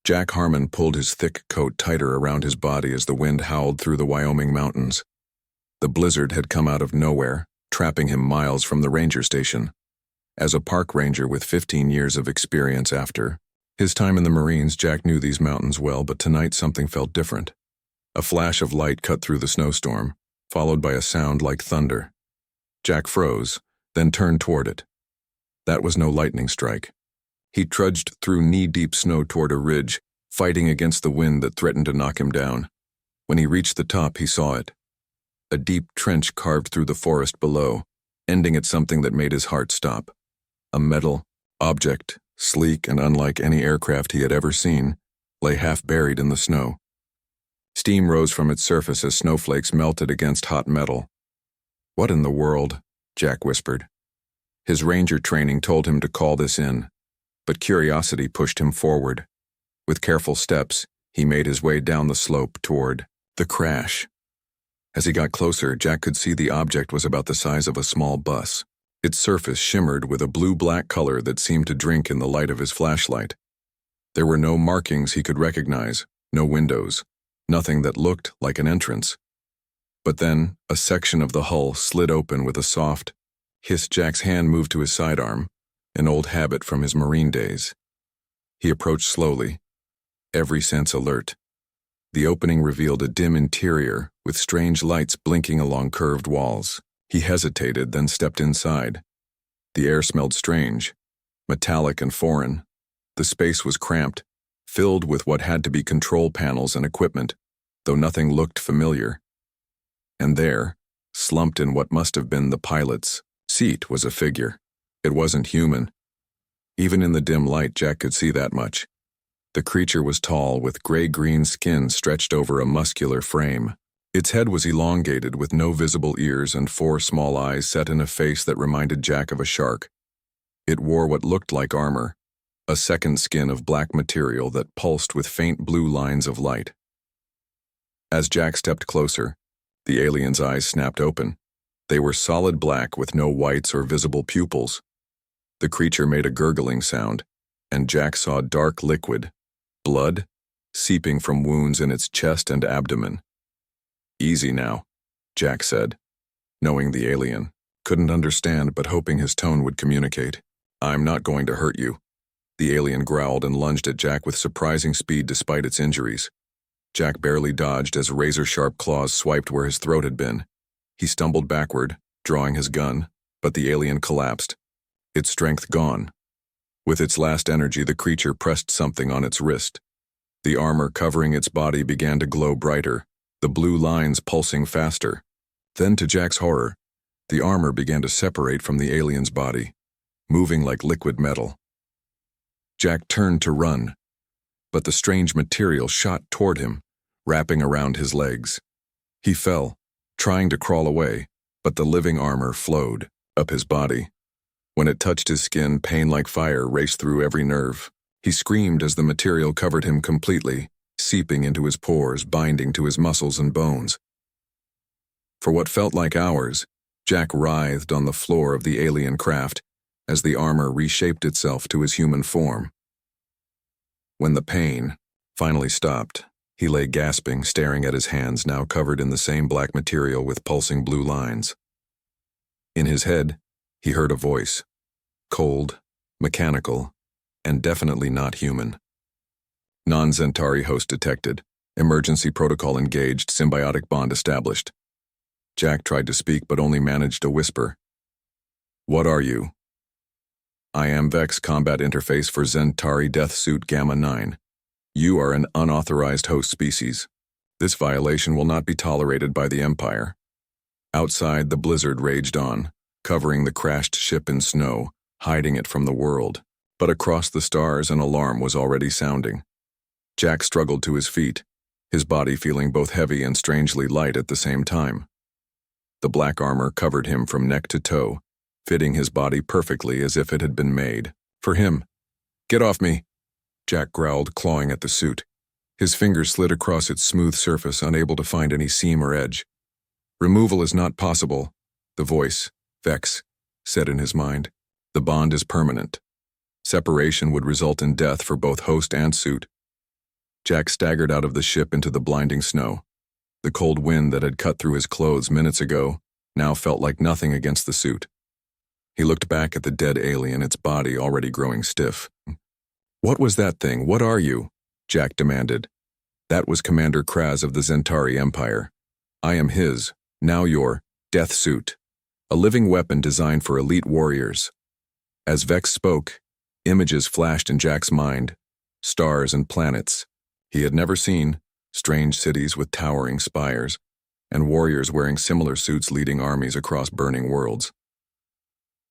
Jack Harmon pulled his thick coat tighter around his body as the wind howled through the Wyoming mountains. The blizzard had come out of nowhere, trapping him miles from the ranger station. As a park ranger with 15 years of experience after his time in the Marines, Jack knew these mountains well, but tonight something felt different. A flash of light cut through the snowstorm, followed by a sound like thunder. Jack froze, then turned toward it. That was no lightning strike. He trudged through knee-deep snow toward a ridge, fighting against the wind that threatened to knock him down. When he reached the top, he saw it. A deep trench carved through the forest below, ending at something that made his heart stop. A metal object, sleek and unlike any aircraft he had ever seen, lay half buried in the snow. Steam rose from its surface as snowflakes melted against hot metal. "What in the world?" Jack whispered. His ranger training told him to call this in, but curiosity pushed him forward. With careful steps, he made his way down the slope toward the crash. As he got closer, Jack could see the object was about the size of a small bus. Its surface shimmered with a blue-black color that seemed to drink in the light of his flashlight. There were no markings he could recognize, no windows, nothing that looked like an entrance. But then, a section of the hull slid open with a soft hiss. Jack's hand moved to his sidearm, an old habit from his Marine days. He approached slowly, every sense alert. The opening revealed a dim interior with strange lights blinking along curved walls. He hesitated, then stepped inside. The air smelled strange, metallic and foreign. The space was cramped, filled with what had to be control panels and equipment, though nothing looked familiar. And there, slumped in what must have been the pilot's seat, was a figure. It wasn't human. Even in the dim light, Jack could see that much. The creature was tall, with gray-green skin stretched over a muscular frame. Its head was elongated, with no visible ears and 4 small eyes set in a face that reminded Jack of a shark. It wore what looked like armor, a second skin of black material that pulsed with faint blue lines of light. As Jack stepped closer, the alien's eyes snapped open. They were solid black with no whites or visible pupils. The creature made a gurgling sound, and Jack saw dark liquid, blood, seeping from wounds in its chest and abdomen. "Easy now," Jack said, knowing the alien. Couldn't understand, but hoping his tone would communicate. "I'm not going to hurt you." The alien growled and lunged at Jack with surprising speed despite its injuries. Jack barely dodged as razor-sharp claws swiped where his throat had been. He stumbled backward, drawing his gun, but the alien collapsed, its strength gone. With its last energy, the creature pressed something on its wrist. The armor covering its body began to glow brighter, the blue lines pulsing faster. Then, to Jack's horror, the armor began to separate from the alien's body, moving like liquid metal. Jack turned to run, but the strange material shot toward him, wrapping around his legs. He fell, trying to crawl away, but the living armor flowed up his body. When it touched his skin, pain like fire raced through every nerve. He screamed as the material covered him completely, seeping into his pores, binding to his muscles and bones. For what felt like hours, Jack writhed on the floor of the alien craft as the armor reshaped itself to his human form. When the pain finally stopped, he lay gasping, staring at his hands now covered in the same black material with pulsing blue lines. In his head, he heard a voice, cold, mechanical, and definitely not human. Non-Centauri host detected. Emergency protocol engaged. Symbiotic bond established. Jack tried to speak but only managed to whisper. "What are you?" "I am Vex, combat interface for Centauri Death Suit Gamma 9. You are an unauthorized host species. This violation will not be tolerated by the Empire." Outside, the blizzard raged on, covering the crashed ship in snow, hiding it from the world. But across the stars, an alarm was already sounding. Jack struggled to his feet, his body feeling both heavy and strangely light at the same time. The black armor covered him from neck to toe, fitting his body perfectly as if it had been made for him. "Get off me," Jack growled, clawing at the suit. His fingers slid across its smooth surface, unable to find any seam or edge. "Removal is not possible," the voice, Vex, said in his mind. "The bond is permanent. Separation would result in death for both host and suit. Jack staggered out of the ship into the blinding snow. The cold wind that had cut through his clothes minutes ago now felt like nothing against the suit. He looked back at the dead alien, its body already growing stiff. "What was that thing? What are you?" Jack demanded. "That was Commander Kraz of the Zentari Empire. I am his, now your, death suit. A living weapon designed for elite warriors." As Vex spoke, images flashed in Jack's mind. Stars and planets he had never seen, strange cities with towering spires, and warriors wearing similar suits leading armies across burning worlds.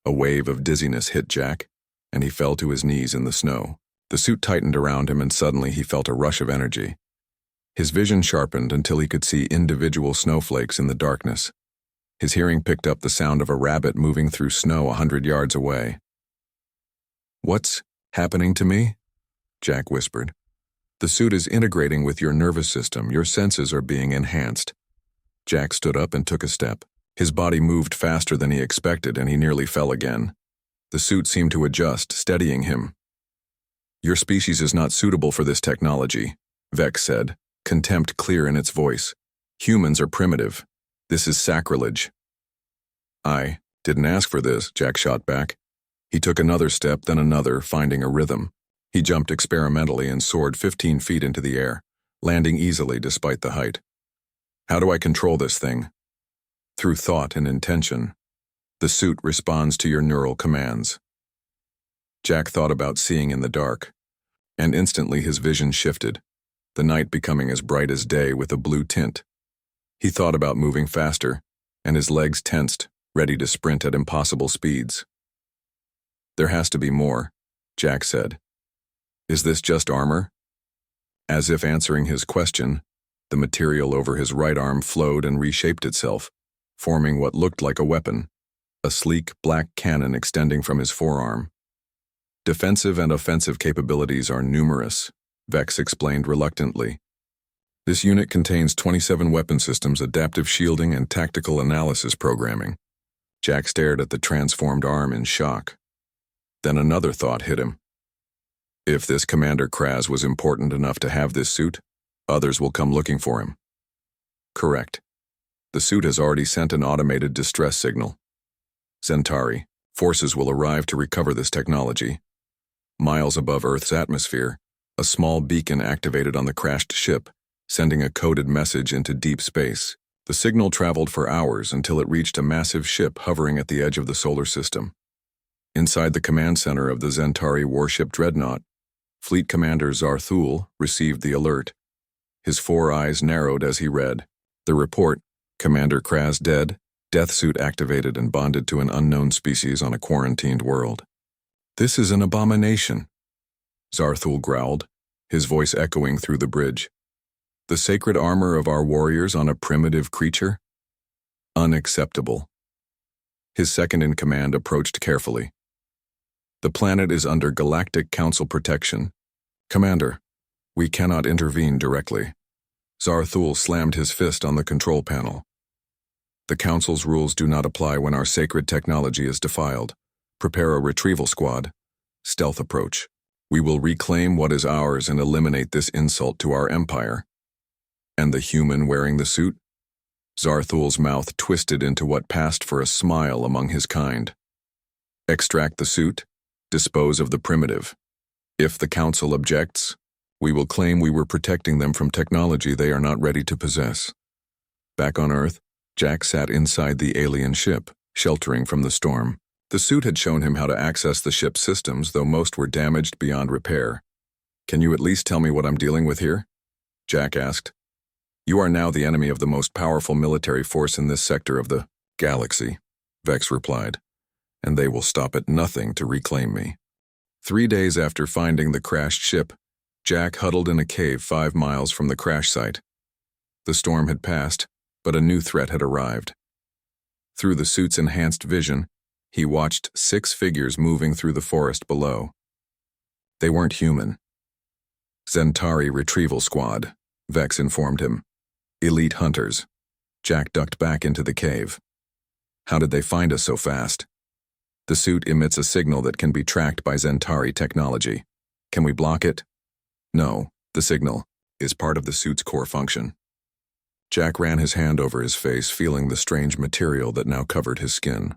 A wave of dizziness hit Jack, and he fell to his knees in the snow. The suit tightened around him, and suddenly he felt a rush of energy. His vision sharpened until he could see individual snowflakes in the darkness. His hearing picked up the sound of a rabbit moving through snow 100 yards away. "What's happening to me?" Jack whispered. "The suit is integrating with your nervous system. Your senses are being enhanced." Jack stood up and took a step. His body moved faster than he expected, and he nearly fell again. The suit seemed to adjust, steadying him. "Your species is not suitable for this technology," Vex said, contempt clear in its voice. "Humans are primitive. This is sacrilege." "I didn't ask for this," Jack shot back. He took another step, then another, finding a rhythm. He jumped experimentally and soared 15 feet into the air, landing easily despite the height. "How do I control this thing?" "Through thought and intention. The suit responds to your neural commands." Jack thought about seeing in the dark, and instantly his vision shifted, the night becoming as bright as day with a blue tint. He thought about moving faster, and his legs tensed, ready to sprint at impossible speeds. "There has to be more," Jack said. "Is this just armor?" As if answering his question, the material over his right arm flowed and reshaped itself, forming what looked like a weapon, a sleek black cannon extending from his forearm. "Defensive and offensive capabilities are numerous," Vex explained reluctantly. "This unit contains 27 weapon systems, adaptive shielding, and tactical analysis programming." Jack stared at the transformed arm in shock. Then another thought hit him. If this Commander Kraz was important enough to have this suit, others will come looking for him. Correct. The suit has already sent an automated distress signal. Zentari, forces will arrive to recover this technology. Miles above Earth's atmosphere, a small beacon activated on the crashed ship, sending a coded message into deep space. The signal traveled for hours until it reached a massive ship hovering at the edge of the solar system. Inside the command center of the Zentari warship Dreadnought, Fleet Commander Zarthul received the alert. His 4 eyes narrowed as he read the report: Commander Kraz dead, death suit activated and bonded to an unknown species on a quarantined world. "This is an abomination," Zarthul growled, his voice echoing through the bridge. "The sacred armor of our warriors on a primitive creature? Unacceptable." His second-in-command approached carefully. "The planet is under Galactic Council protection. Commander, we cannot intervene directly." Zarthul slammed his fist on the control panel. "The Council's rules do not apply when our sacred technology is defiled. Prepare a retrieval squad. Stealth approach. We will reclaim what is ours and eliminate this insult to our empire." "And the human wearing the suit?" Zarthul's mouth twisted into what passed for a smile among his kind. "Extract the suit. Dispose of the primitive. If the Council objects, we will claim we were protecting them from technology they are not ready to possess." Back on Earth, Jack sat inside the alien ship, sheltering from the storm. The suit had shown him how to access the ship's systems, though most were damaged beyond repair. "Can you at least tell me what I'm dealing with here?" Jack asked. "You are now the enemy of the most powerful military force in this sector of the galaxy," Vex replied, "and they will stop at nothing to reclaim me." 3 days after finding the crashed ship, Jack huddled in a cave 5 miles from the crash site. The storm had passed, but a new threat had arrived. Through the suit's enhanced vision, he watched 6 figures moving through the forest below. They weren't human. "Zentari Retrieval Squad," Vex informed him. "Elite hunters." Jack ducked back into the cave. "How did they find us so fast?" "The suit emits a signal that can be tracked by Zentari technology. Can we block it?" "No, the signal. is part of the suit's core function. Jack ran his hand over his face, feeling the strange material that now covered his skin.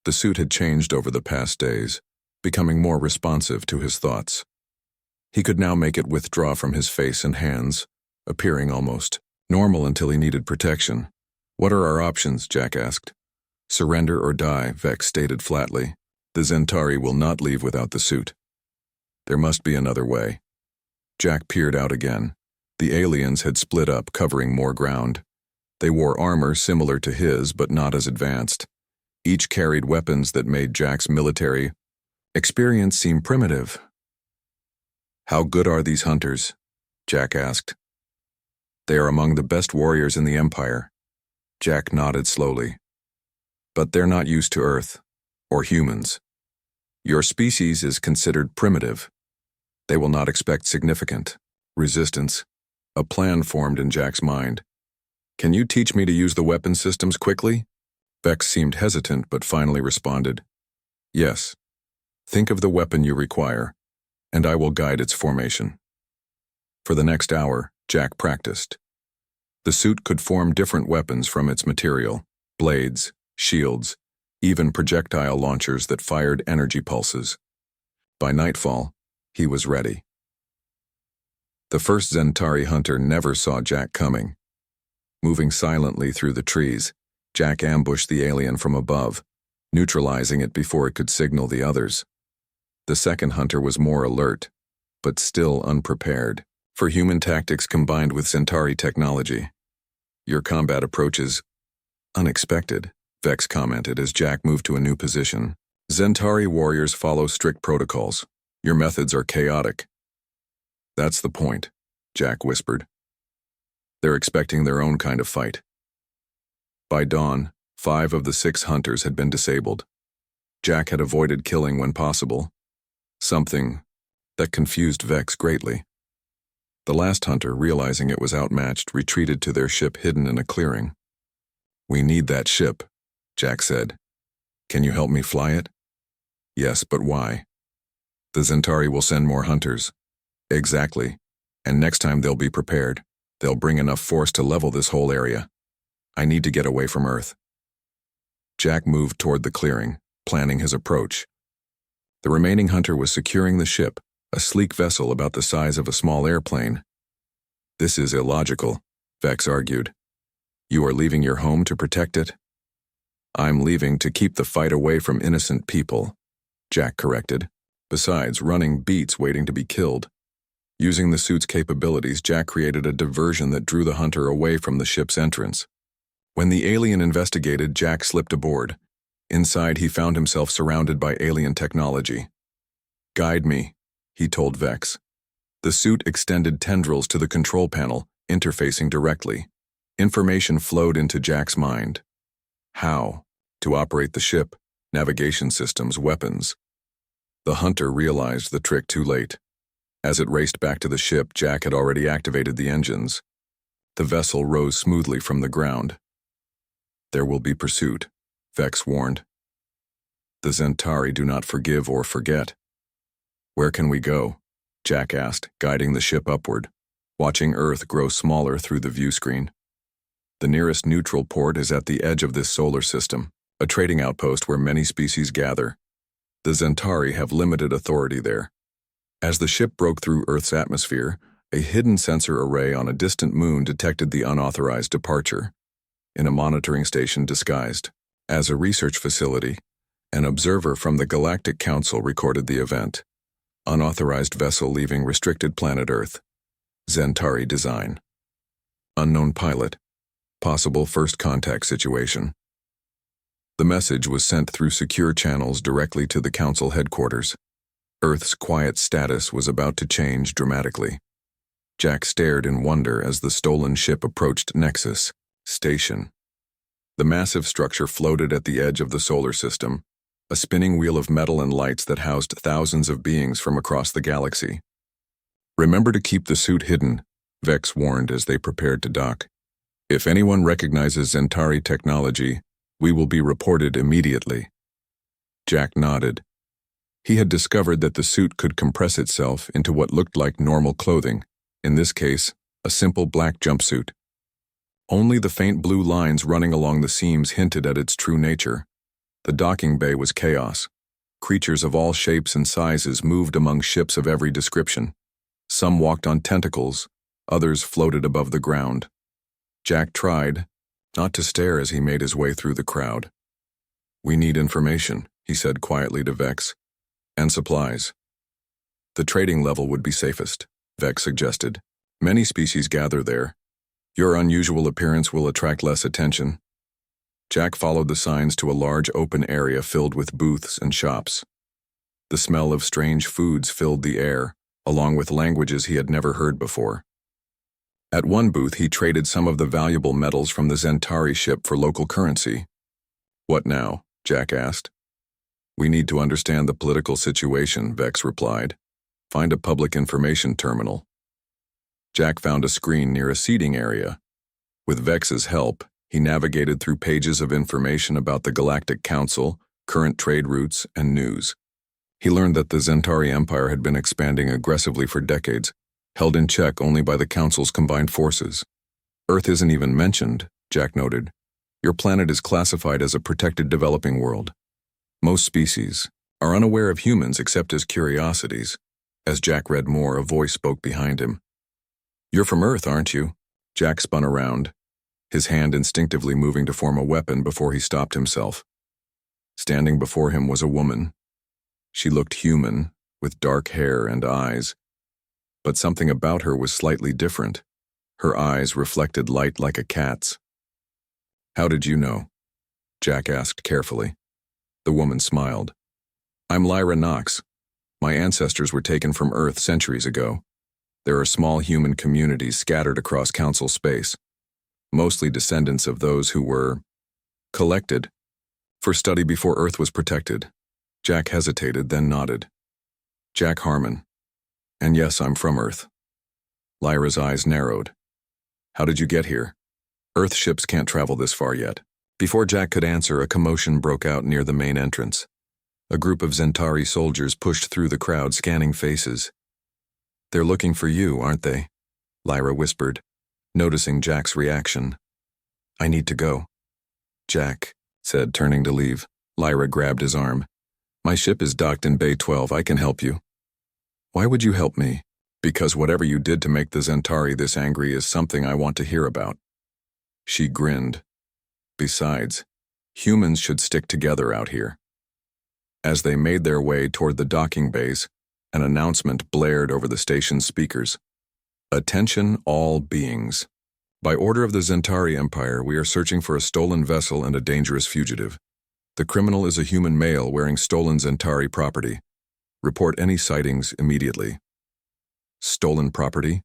The suit had changed over the past days, becoming more responsive to his thoughts. He could now make it withdraw from his face and hands, appearing almost normal until he needed protection. "What are our options?" Jack asked. "Surrender or die," Vex stated flatly. "The Zentari will not leave without the suit. There must be another way." Jack peered out again. The aliens had split up, covering more ground. They wore armor similar to his, but not as advanced. Each carried weapons that made Jack's military experience seem primitive. "How good are these hunters?" Jack asked. "They are among the best warriors in the Empire." Jack nodded slowly. "But they're not used to Earth, or humans. Your species is considered primitive. They will not expect significant resistance." A plan formed in Jack's mind. "Can you teach me to use the weapon systems quickly?" Vex seemed hesitant but finally responded, "Yes. Think of the weapon you require, and I will guide its formation." For the next hour, Jack practiced. The suit could form different weapons from its material: blades, shields, even projectile launchers that fired energy pulses. By nightfall, he was ready. The first Zentari hunter never saw Jack coming. Moving silently through the trees, Jack ambushed the alien from above, neutralizing it before it could signal the others. The second hunter was more alert, but still unprepared for human tactics combined with Zentari technology. "Your combat approach is unexpected," Vex commented as Jack moved to a new position. "Zentari warriors follow strict protocols. Your methods are chaotic." "That's the point," Jack whispered. "They're expecting their own kind of fight." By dawn, 5 of the 6 hunters had been disabled. Jack had avoided killing when possible, something that confused Vex greatly. The last hunter, realizing it was outmatched, retreated to their ship hidden in a clearing. "We need that ship," Jack said. "Can you help me fly it?" "Yes, but why?" "The Zentari will send more hunters." "Exactly. And next time they'll be prepared. They'll bring enough force to level this whole area. I need to get away from Earth." Jack moved toward the clearing, planning his approach. The remaining hunter was securing the ship, a sleek vessel about the size of a small airplane. "This is illogical," Vex argued. "You are leaving your home to protect it?" "I'm leaving to keep the fight away from innocent people," Jack corrected. "Besides, running beats waiting to be killed." Using the suit's capabilities, Jack created a diversion that drew the hunter away from the ship's entrance. When the alien investigated, Jack slipped aboard. Inside, he found himself surrounded by alien technology. "Guide me," he told Vex. The suit extended tendrils to the control panel, interfacing directly. Information flowed into Jack's mind. How to operate the ship, navigation systems, weapons. The hunter realized the trick too late. As it raced back to the ship, Jack had already activated the engines. The vessel rose smoothly from the ground. "There will be pursuit," Vex warned. "The Zentari do not forgive or forget." "Where can we go?" Jack asked, guiding the ship upward, watching Earth grow smaller through the view screen. "The nearest neutral port is at the edge of this solar system, a trading outpost where many species gather. The Zentari have limited authority there." As the ship broke through Earth's atmosphere, a hidden sensor array on a distant moon detected the unauthorized departure. In a monitoring station disguised as a research facility, an observer from the Galactic Council recorded the event. Unauthorized vessel leaving restricted planet Earth. Zentari design. Unknown pilot. Possible first contact situation. The message was sent through secure channels directly to the Council headquarters. Earth's quiet status was about to change dramatically. Jack stared in wonder as the stolen ship approached Nexus Station. The massive structure floated at the edge of the solar system, a spinning wheel of metal and lights that housed thousands of beings from across the galaxy. "Remember to keep the suit hidden," Vex warned as they prepared to dock. "If anyone recognizes Zentari technology, we will be reported immediately." Jack nodded. He had discovered that the suit could compress itself into what looked like normal clothing, in this case, a simple black jumpsuit. Only the faint blue lines running along the seams hinted at its true nature. The docking bay was chaos. Creatures of all shapes and sizes moved among ships of every description. Some walked on tentacles, others floated above the ground. Jack tried not to stare as he made his way through the crowd. "We need information," he said quietly to Vex. "And supplies." "The trading level would be safest," Vex suggested. "Many species gather there. Your unusual appearance will attract less attention." Jack followed the signs to a large open area filled with booths and shops. The smell of strange foods filled the air, along with languages he had never heard before. At one booth, he traded some of the valuable metals from the Zentari ship for local currency. "What now?" Jack asked. "We need to understand the political situation," Vex replied. "Find a public information terminal." Jack found a screen near a seating area. With Vex's help, he navigated through pages of information about the Galactic Council, current trade routes, and news. He learned that the Zentari Empire had been expanding aggressively for decades, held in check only by the Council's combined forces. "Earth isn't even mentioned," Jack noted. "Your planet is classified as a protected developing world. Most species are unaware of humans except as curiosities." As Jack read more, a voice spoke behind him. "You're from Earth, aren't you?" Jack spun around, his hand instinctively moving to form a weapon before he stopped himself. Standing before him was a woman. She looked human, with dark hair and eyes, but something about her was slightly different. Her eyes reflected light like a cat's. "How did you know?" Jack asked carefully. The woman smiled. "I'm Lyra Knox. My ancestors were taken from Earth centuries ago. There are small human communities scattered across Council space, mostly descendants of those who were collected for study before Earth was protected." Jack hesitated, then nodded. "Jack Harmon. And yes, I'm from Earth." Lyra's eyes narrowed. "How did you get here? Earth ships can't travel this far yet." Before Jack could answer, a commotion broke out near the main entrance. A group of Zentari soldiers pushed through the crowd, scanning faces. "They're looking for you, aren't they?" Lyra whispered, noticing Jack's reaction. "I need to go," Jack said, turning to leave. Lyra grabbed his arm. "My ship is docked in Bay 12. I can help you." "Why would you help me?" "Because whatever you did to make the Zentari this angry is something I want to hear about." She grinned. "Besides, humans should stick together out here." As they made their way toward the docking bays, an announcement blared over the station's speakers. "Attention all beings. By order of the Zentari Empire, we are searching for a stolen vessel and a dangerous fugitive. The criminal is a human male wearing stolen Zentari property. Report any sightings immediately." "Stolen property?"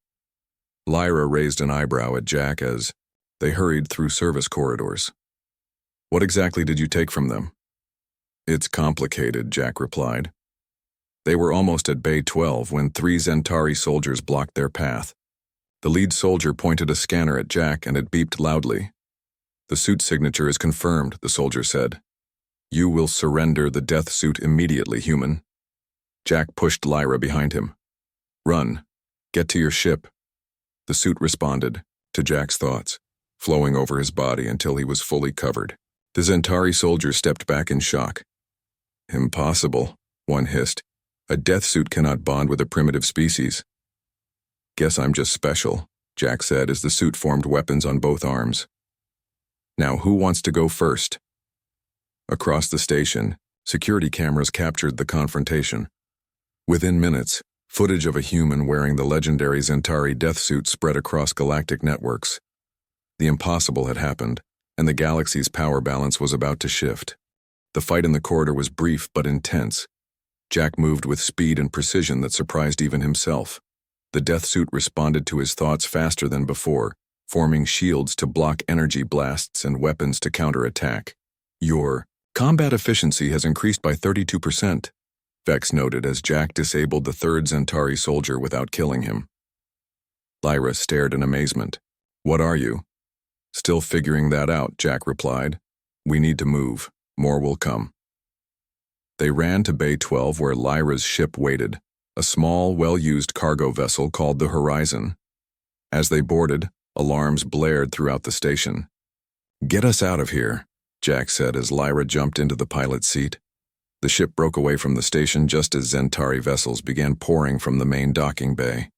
Lyra raised an eyebrow at Jack as they hurried through service corridors. "What exactly did you take from them?" "It's complicated," Jack replied. They were almost at Bay 12 when 3 Zentari soldiers blocked their path. The lead soldier pointed a scanner at Jack and it beeped loudly. "The suit signature is confirmed," the soldier said. "You will surrender the death suit immediately, human." Jack pushed Lyra behind him. "Run. Get to your ship." The suit responded to Jack's thoughts, flowing over his body until he was fully covered. The Zentari soldier stepped back in shock. "Impossible," one hissed. "A death suit cannot bond with a primitive species." "Guess I'm just special," Jack said as the suit formed weapons on both arms. "Now who wants to go first?" Across the station, security cameras captured the confrontation. Within minutes, footage of a human wearing the legendary Zentari death suit spread across galactic networks. The impossible had happened, and the galaxy's power balance was about to shift. The fight in the corridor was brief but intense. Jack moved with speed and precision that surprised even himself. The death suit responded to his thoughts faster than before, forming shields to block energy blasts and weapons to counterattack. "Your combat efficiency has increased by 32%, Vex noted as Jack disabled the 3rd Zentari soldier without killing him. Lyra stared in amazement. "What are you?" "Still figuring that out," Jack replied. "We need to move. More will come." They ran to Bay 12 where Lyra's ship waited, a small, well-used cargo vessel called the Horizon. As they boarded, alarms blared throughout the station. "Get us out of here," Jack said as Lyra jumped into the pilot's seat. The ship broke away from the station just as Zentari vessels began pouring from the main docking bay.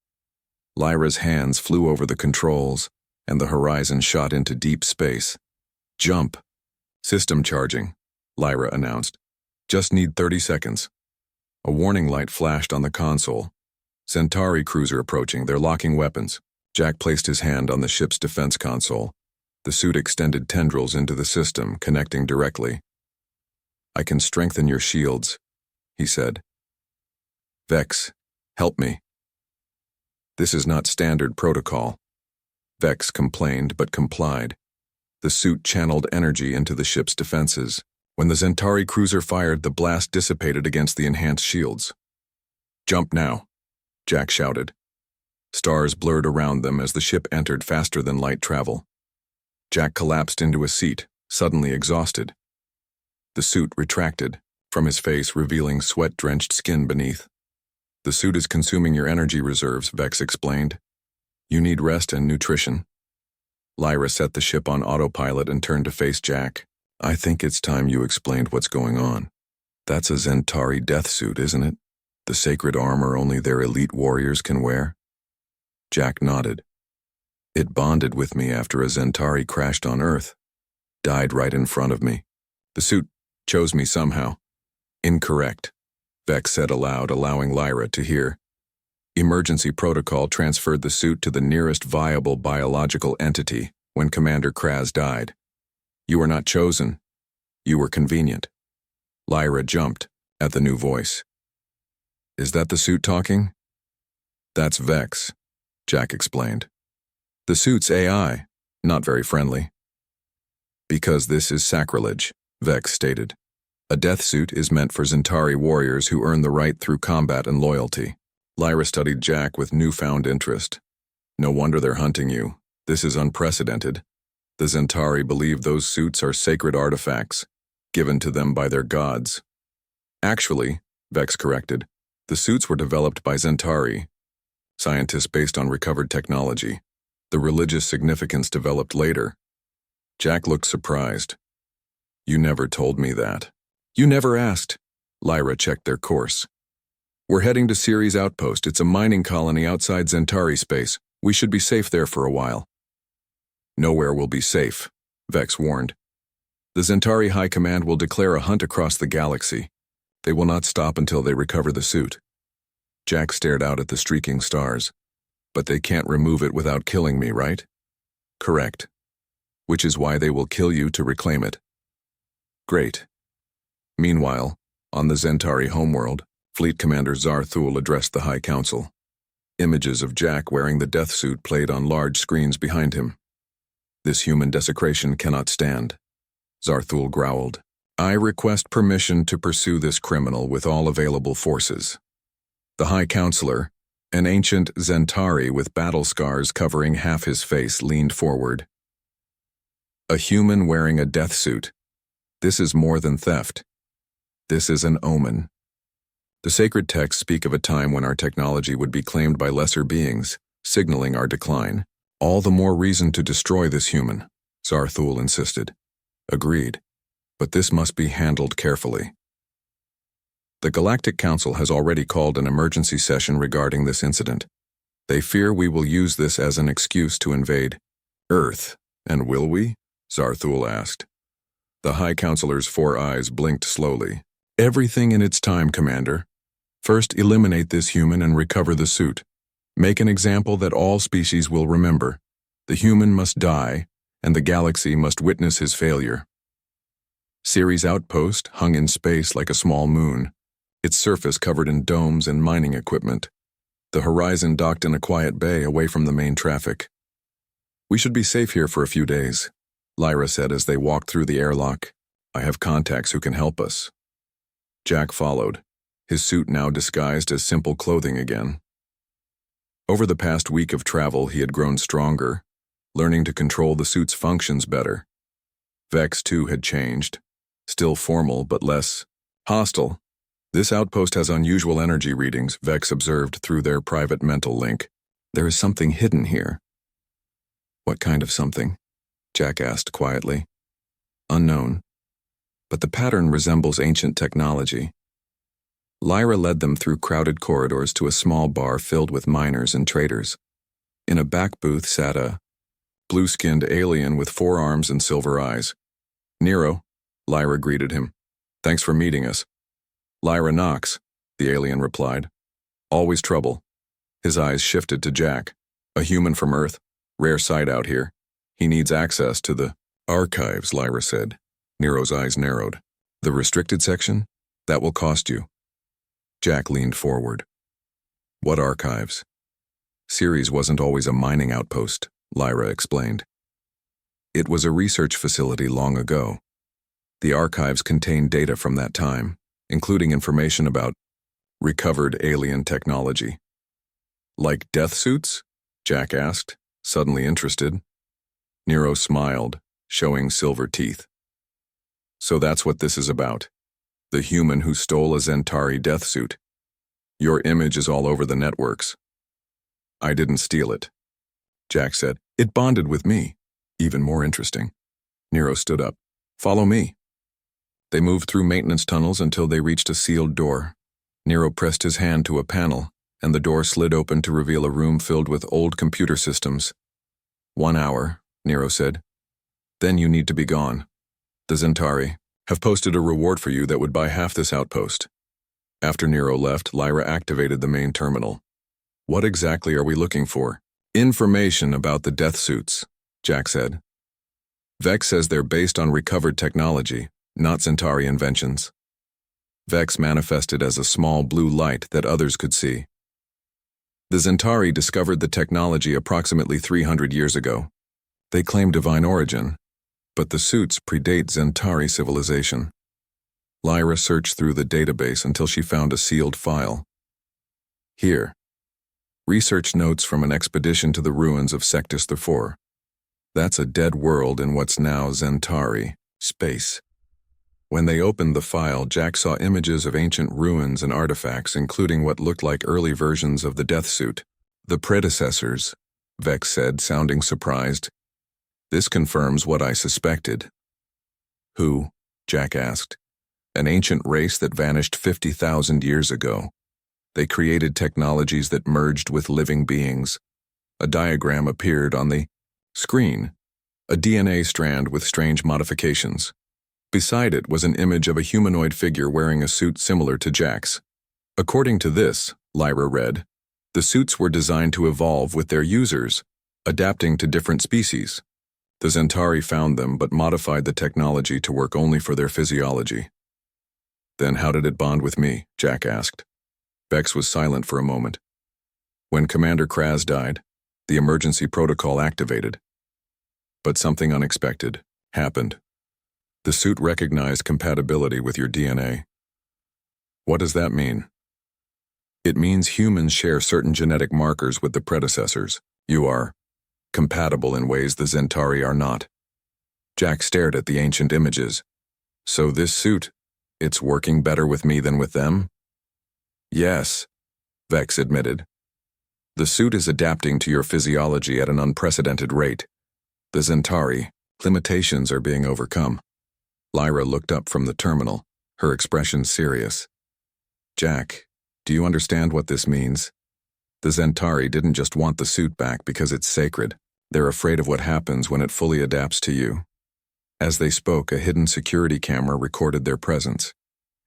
Lyra's hands flew over the controls, and the horizon shot into deep space. "Jump." "System charging," Lyra announced. "Just need 30 seconds. A warning light flashed on the console. Centauri cruiser approaching, they're locking weapons. Jack placed his hand on the ship's defense console. The suit extended tendrils into the system, connecting directly. "I can strengthen your shields," he said. "Vex, help me." "This is not standard protocol." Vex complained but complied. The suit channeled energy into the ship's defenses. When the Zentari cruiser fired, the blast dissipated against the enhanced shields. "Jump now," Jack shouted. Stars blurred around them as the ship entered faster than light travel. Jack collapsed into a seat, suddenly exhausted. The suit retracted, from his face revealing sweat-drenched skin beneath. "The suit is consuming your energy reserves," Vex explained. "You need rest and nutrition." Lyra set the ship on autopilot and turned to face Jack. "I think it's time you explained what's going on. That's a Zentari death suit, isn't it? The sacred armor only their elite warriors can wear?" Jack nodded. "It bonded with me after a Zentari crashed on Earth. Died right in front of me. The suit chose me somehow." "Incorrect," Vex said aloud, allowing Lyra to hear. "Emergency protocol transferred the suit to the nearest viable biological entity when Commander Kraz died. You were not chosen. You were convenient." Lyra jumped at the new voice. "Is that the suit talking?" "That's Vex," Jack explained. "The suit's AI, not very friendly." "Because this is sacrilege," Vex stated. "A death suit is meant for Zentari warriors who earn the right through combat and loyalty." Lyra studied Jack with newfound interest. "No wonder they're hunting you. This is unprecedented. The Zentari believe those suits are sacred artifacts, given to them by their gods." "Actually," Vex corrected, "the suits were developed by Zentari, scientists based on recovered technology. The religious significance developed later." Jack looked surprised. "You never told me that." "You never asked." Lyra checked their course. "We're heading to Ceres Outpost. It's a mining colony outside Zentari space. We should be safe there for a while." "Nowhere will be safe," Vex warned. "The Zentari High Command will declare a hunt across the galaxy. They will not stop until they recover the suit." Jack stared out at the streaking stars. "But they can't remove it without killing me, right?" "Correct. Which is why they will kill you to reclaim it." "Great." Meanwhile, on the Zentari homeworld, Fleet Commander Zarthul addressed the High Council. Images of Jack wearing the death suit played on large screens behind him. "This human desecration cannot stand," Zarthul growled. "I request permission to pursue this criminal with all available forces." The High Counselor, an ancient Zentari with battle scars covering half his face, leaned forward. "A human wearing a death suit. This is more than theft. This is an omen. The sacred texts speak of a time when our technology would be claimed by lesser beings, signaling our decline. All the more reason to destroy this human," Zarthul insisted. "Agreed. But this must be handled carefully." The Galactic Council has already called an emergency session regarding this incident. They fear we will use this as an excuse to invade Earth. "And will we?" Zarthul asked. The High Counselor's 4 eyes blinked slowly. "Everything in its time, Commander. First, eliminate this human and recover the suit. Make an example that all species will remember. The human must die, and the galaxy must witness his failure." Ceres Outpost hung in space like a small moon, its surface covered in domes and mining equipment. The horizon docked in a quiet bay away from the main traffic. "We should be safe here for a few days," Lyra said as they walked through the airlock. "I have contacts who can help us." Jack followed, his suit now disguised as simple clothing again. Over the past week of travel, he had grown stronger, learning to control the suit's functions better. Vex, too, had changed, still formal but less hostile. "This outpost has unusual energy readings," Vex observed through their private mental link. "There is something hidden here, What kind of something? Jack asked quietly. Unknown. But the pattern resembles ancient technology. Lyra led them through crowded corridors to a small bar filled with miners and traders. In a back booth sat a blue-skinned alien with 4 arms and silver eyes. Nero, Lyra greeted him. Thanks for meeting us. Lyra Knox, the alien replied. Always trouble. His eyes shifted to Jack. A human from Earth. Rare sight out here. He needs access to the archives, Lyra said. Nero's eyes narrowed. The restricted section? That will cost you. Jack leaned forward. What archives? Ceres wasn't always a mining outpost, Lyra explained. It was a research facility long ago. The archives contained data from that time, including information about recovered alien technology. Like death suits? Jack asked, suddenly interested. Nero smiled, showing silver teeth. So that's what this is about. The human who stole a Zentari death suit. Your image is all over the networks. I didn't steal it. Jack said, it bonded with me. Even more interesting. Nero stood up. Follow me. They moved through maintenance tunnels until they reached a sealed door. Nero pressed his hand to a panel, and the door slid open to reveal a room filled with old computer systems. 1 hour, Nero said. Then you need to be gone. The Zentari have posted a reward for you that would buy half this outpost. After Nero left, Lyra activated the main terminal. What exactly are we looking for? Information about the death suits, Jack said. Vex says they're based on recovered technology, not Zentari inventions. Vex manifested as a small blue light that others could see. The Zentari discovered the technology approximately 300 years ago. They claim divine origin, but the suits predate Zentari civilization. Lyra searched through the database until she found a sealed file. Here. Research notes from an expedition to the ruins of Sectus IV. That's a dead world in what's now Zentari, space. When they opened the file, Jack saw images of ancient ruins and artifacts, including what looked like early versions of the death suit. The predecessors, Vex said, sounding surprised. This confirms what I suspected. Who? Jack asked. An ancient race that vanished 50,000 years ago. They created technologies that merged with living beings. A diagram appeared on the screen, a DNA strand with strange modifications. Beside it was an image of a humanoid figure wearing a suit similar to Jack's. According to this, Lyra read, the suits were designed to evolve with their users, adapting to different species. The Zentari found them but modified the technology to work only for their physiology. Then how did it bond with me? Jack asked. Vex was silent for a moment. When Commander Kraz died, the emergency protocol activated. But something unexpected happened. The suit recognized compatibility with your DNA. What does that mean? It means humans share certain genetic markers with the predecessors. You are compatible in ways the Zentari are not. Jack stared at the ancient images. So this suit, it's working better with me than with them? Yes, Vex admitted. The suit is adapting to your physiology at an unprecedented rate. The Zentari, limitations are being overcome. Lyra looked up from the terminal, her expression serious. Jack, do you understand what this means? The Zentari didn't just want the suit back because it's sacred. They're afraid of what happens when it fully adapts to you. As they spoke, a hidden security camera recorded their presence.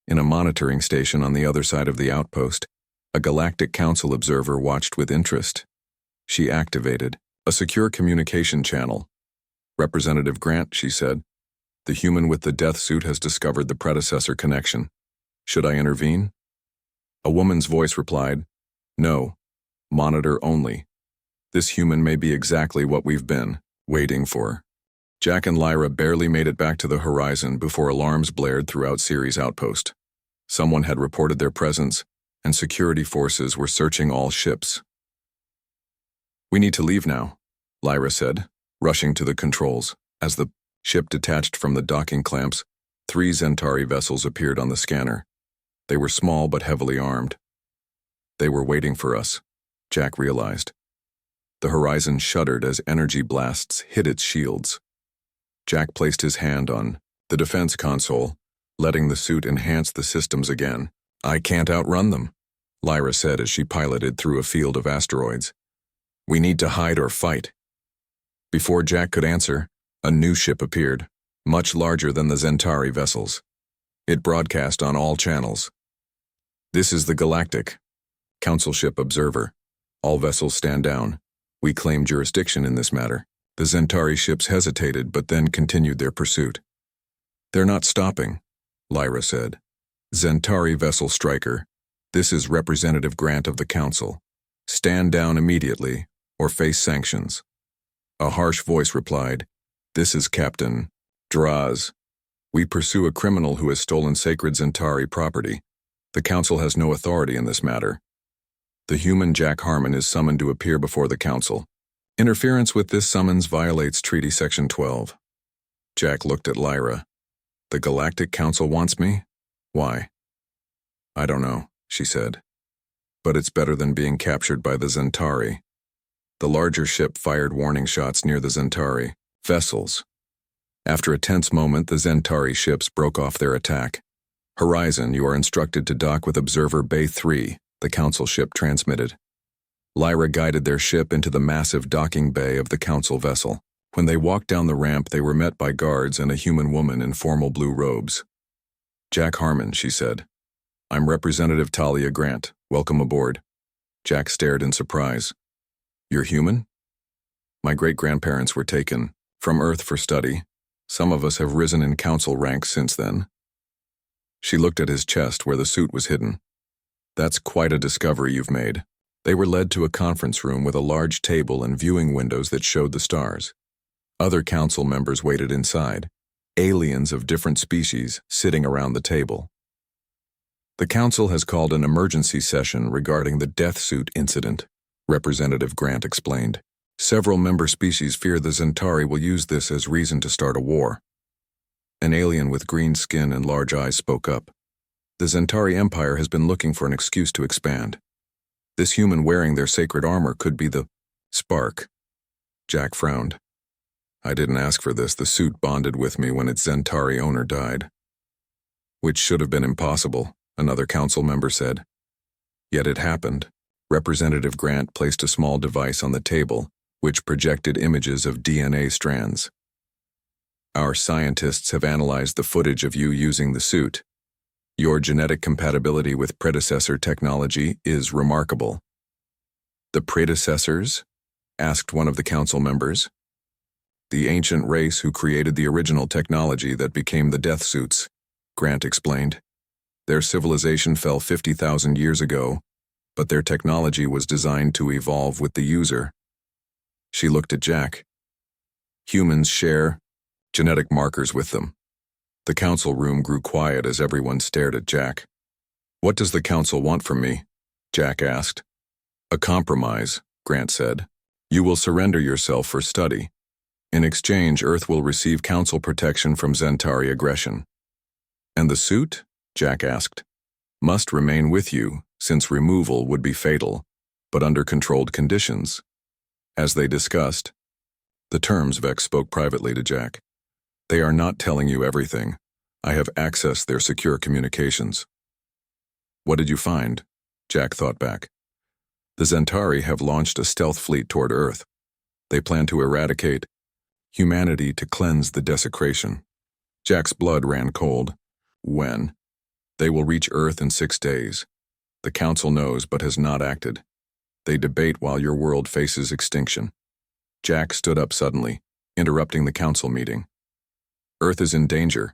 In a monitoring station on the other side of the outpost, a Galactic Council observer watched with interest. She activated a secure communication channel. Representative Grant, she said, the human with the death suit has discovered the predecessor connection. Should I intervene? A woman's voice replied, no, monitor only. This human may be exactly what we've been waiting for. Jack and Lyra barely made it back to the horizon before alarms blared throughout Ceres' outpost. Someone had reported their presence, and security forces were searching all ships. We need to leave now, Lyra said, rushing to the controls. As the ship detached from the docking clamps, 3 Zentari vessels appeared on the scanner. They were small but heavily armed. They were waiting for us, Jack realized. The horizon shuddered as energy blasts hit its shields. Jack placed his hand on the defense console, letting the suit enhance the systems again. "I can't outrun them," Lyra said as she piloted through a field of asteroids. "We need to hide or fight." Before Jack could answer, a new ship appeared, much larger than the Zentari vessels. It broadcast on all channels. "This is the Galactic Council Ship Observer. All vessels stand down. We claim jurisdiction in this matter." The Zentari ships hesitated but then continued their pursuit. "They're not stopping," Lyra said. "Zentari vessel striker, this is Representative Grant of the Council. Stand down immediately or face sanctions." A harsh voice replied, "This is Captain Draz. We pursue a criminal who has stolen sacred Zentari property. The Council has no authority in this matter." The human Jack Harmon is summoned to appear before the Council. Interference with this summons violates Treaty Section 12. Jack looked at Lyra. "The Galactic Council wants me? Why?" "I don't know," she said. "But it's better than being captured by the Zentari." The larger ship fired warning shots near the Zentari vessels. After a tense moment, the Zentari ships broke off their attack. "Horizon, you are instructed to dock with Observer Bay 3, the Council ship transmitted. Lyra guided their ship into the massive docking bay of the Council vessel. When they walked down the ramp, they were met by guards and a human woman in formal blue robes. "Jack Harmon," she said. "I'm Representative Talia Grant. Welcome aboard." Jack stared in surprise. "You're human?" "My great-grandparents were taken from Earth for study. Some of us have risen in Council ranks since then." She looked at his chest where the suit was hidden. "That's quite a discovery you've made." They were led to a conference room with a large table and viewing windows that showed the stars. Other Council members waited inside, aliens of different species sitting around the table. "The Council has called an emergency session regarding the death suit incident," Representative Grant explained. "Several member species fear the Zentari will use this as reason to start a war." An alien with green skin and large eyes spoke up. "The Zentari Empire has been looking for an excuse to expand. This human wearing their sacred armor could be the spark." Jack frowned. "I didn't ask for this. The suit bonded with me when its Zentari owner died." "Which should have been impossible," another Council member said. "Yet it happened." Representative Grant placed a small device on the table, which projected images of DNA strands. "Our scientists have analyzed the footage of you using the suit. Your genetic compatibility with predecessor technology is remarkable." "The predecessors?" asked one of the Council members. "The ancient race who created the original technology that became the death suits," Grant explained. "Their civilization fell 50,000 years ago, but their technology was designed to evolve with the user." She looked at Jack. "Humans share genetic markers with them." The Council room grew quiet as everyone stared at Jack. "What does the Council want from me?" Jack asked. "A compromise," Grant said. "You will surrender yourself for study. In exchange, Earth will receive Council protection from Zentari aggression." "And the suit?" Jack asked. "Must remain with you, since removal would be fatal, but under controlled conditions." As they discussed the terms, Vex spoke privately to Jack. "They are not telling you everything. I have accessed their secure communications." "What did you find?" Jack thought back. "The Zentari have launched a stealth fleet toward Earth. They plan to eradicate humanity to cleanse the desecration." Jack's blood ran cold. "When?" "They will reach Earth in 6 days. The Council knows but has not acted. They debate while your world faces extinction." Jack stood up suddenly, interrupting the Council meeting. "Earth is in danger.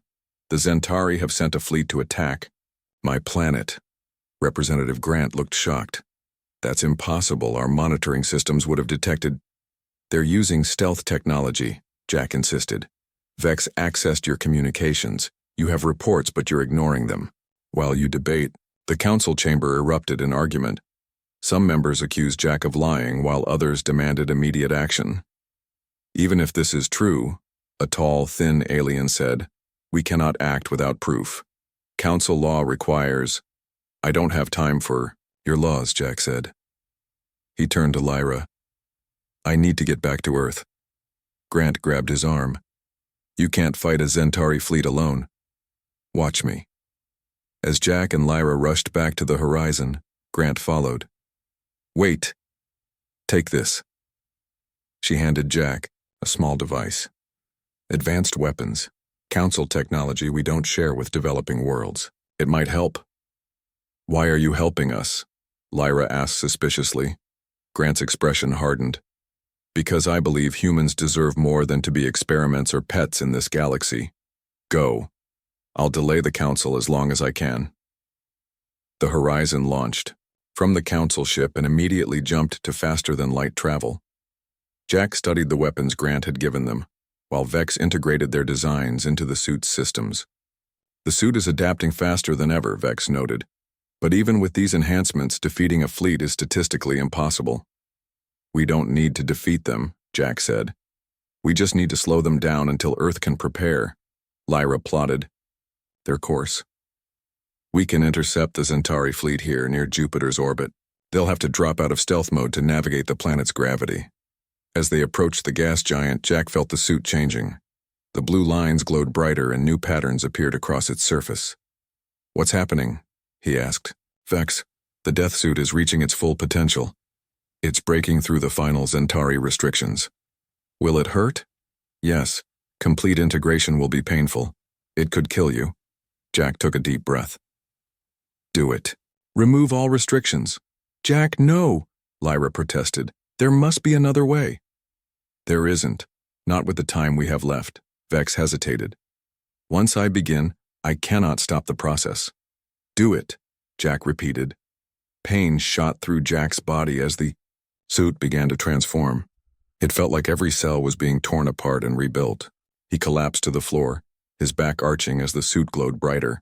The Zentari have sent a fleet to attack my planet." Representative Grant looked shocked. "That's impossible. Our monitoring systems would have detected." "They're using stealth technology," Jack insisted. "Vex accessed your communications. You have reports, but you're ignoring them." While you debate, the Council chamber erupted in argument. Some members accused Jack of lying, while others demanded immediate action. "Even if this is true," a tall, thin alien said, "we cannot act without proof. Council law requires—" "I don't have time for your laws," Jack said. He turned to Lyra. I need to get back to Earth. Grant grabbed his arm. You can't fight a Centauri fleet alone. Watch me. As Jack and Lyra rushed back to the horizon, Grant followed. Wait. Take this. She handed Jack a small device. Advanced weapons. Council technology we don't share with developing worlds. It might help. Why are you helping us? Lyra asked suspiciously. Grant's expression hardened. Because I believe humans deserve more than to be experiments or pets in this galaxy. Go. I'll delay the Council as long as I can. The Horizon launched from the Council ship and immediately jumped to faster-than-light travel. Jack studied the weapons Grant had given them, while Vex integrated their designs into the suit's systems. The suit is adapting faster than ever, Vex noted. But even with these enhancements, defeating a fleet is statistically impossible. We don't need to defeat them, Jack said. We just need to slow them down until Earth can prepare. Lyra plotted their course. We can intercept the Centauri fleet here near Jupiter's orbit. They'll have to drop out of stealth mode to navigate the planet's gravity. As they approached the gas giant, Jack felt the suit changing. The blue lines glowed brighter and new patterns appeared across its surface. What's happening? He asked. Vex, the death suit is reaching its full potential. It's breaking through the final Centauri restrictions. Will it hurt? Yes. Complete integration will be painful. It could kill you. Jack took a deep breath. Do it. Remove all restrictions. Jack, no, Lyra protested. There must be another way. There isn't. Not with the time we have left, Vex hesitated. Once I begin, I cannot stop the process. Do it, Jack repeated. Pain shot through Jack's body as the suit began to transform. It felt like every cell was being torn apart and rebuilt. He collapsed to the floor, his back arching as the suit glowed brighter.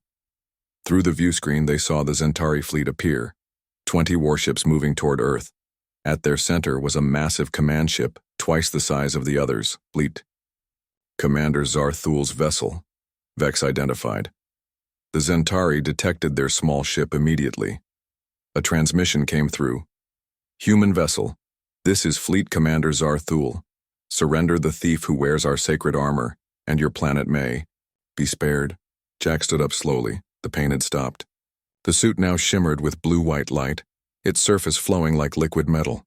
Through the view screen they saw the Centauri fleet appear, 20 warships moving toward Earth. At their center was a massive command ship, twice the size of the others, fleet. Commander Zarthul's vessel, Vex identified. The Centauri detected their small ship immediately. A transmission came through. Human vessel, this is Fleet Commander Zarthul. Surrender the thief who wears our sacred armor, and your planet may be spared. Jack stood up slowly. The pain had stopped. The suit now shimmered with blue-white light, its surface flowing like liquid metal.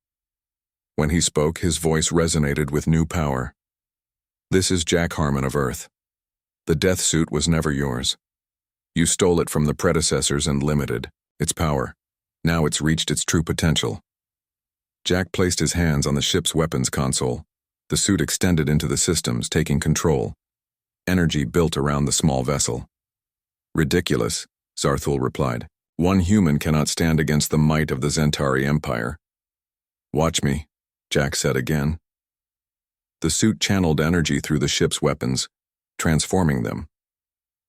When he spoke, his voice resonated with new power. This is Jack Harmon of Earth. The death suit was never yours. You stole it from the predecessors and limited its power. Now it's reached its true potential. Jack placed his hands on the ship's weapons console. The suit extended into the systems, taking control. Energy built around the small vessel. Ridiculous, Zarthul replied. One human cannot stand against the might of the Centauri Empire. Watch me, Jack said again. The suit channeled energy through the ship's weapons, transforming them.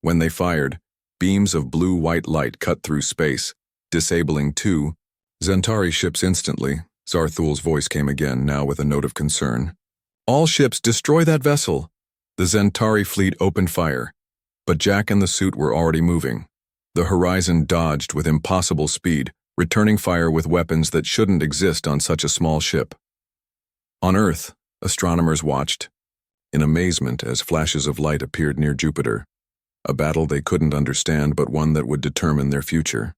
When they fired, beams of blue-white light cut through space, disabling 2 Centauri ships instantly. Zarthul's voice came again, now with a note of concern. All ships, destroy that vessel! The Centauri fleet opened fire, but Jack and the suit were already moving. The Horizon dodged with impossible speed, returning fire with weapons that shouldn't exist on such a small ship. On Earth, astronomers watched in amazement as flashes of light appeared near Jupiter, a battle they couldn't understand but one that would determine their future.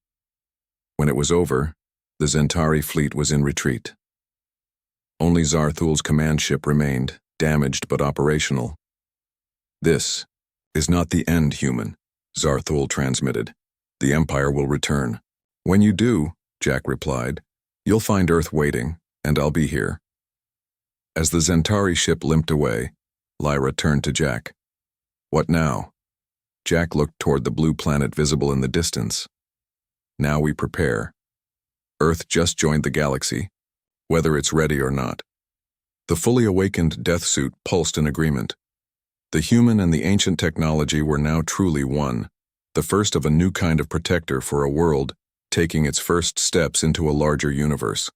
When it was over, the Centauri fleet was in retreat. Only Zarthul's command ship remained, damaged but operational. This is not the end, human, Zarthul transmitted. The Empire will return. When you do, Jack replied, you'll find Earth waiting, and I'll be here. As the Centauri ship limped away, Lyra turned to Jack. What now? Jack looked toward the blue planet visible in the distance. Now we prepare. Earth just joined the galaxy, whether it's ready or not. The fully awakened death suit pulsed in agreement. The human and the ancient technology were now truly one, the first of a new kind of protector for a world taking its first steps into a larger universe.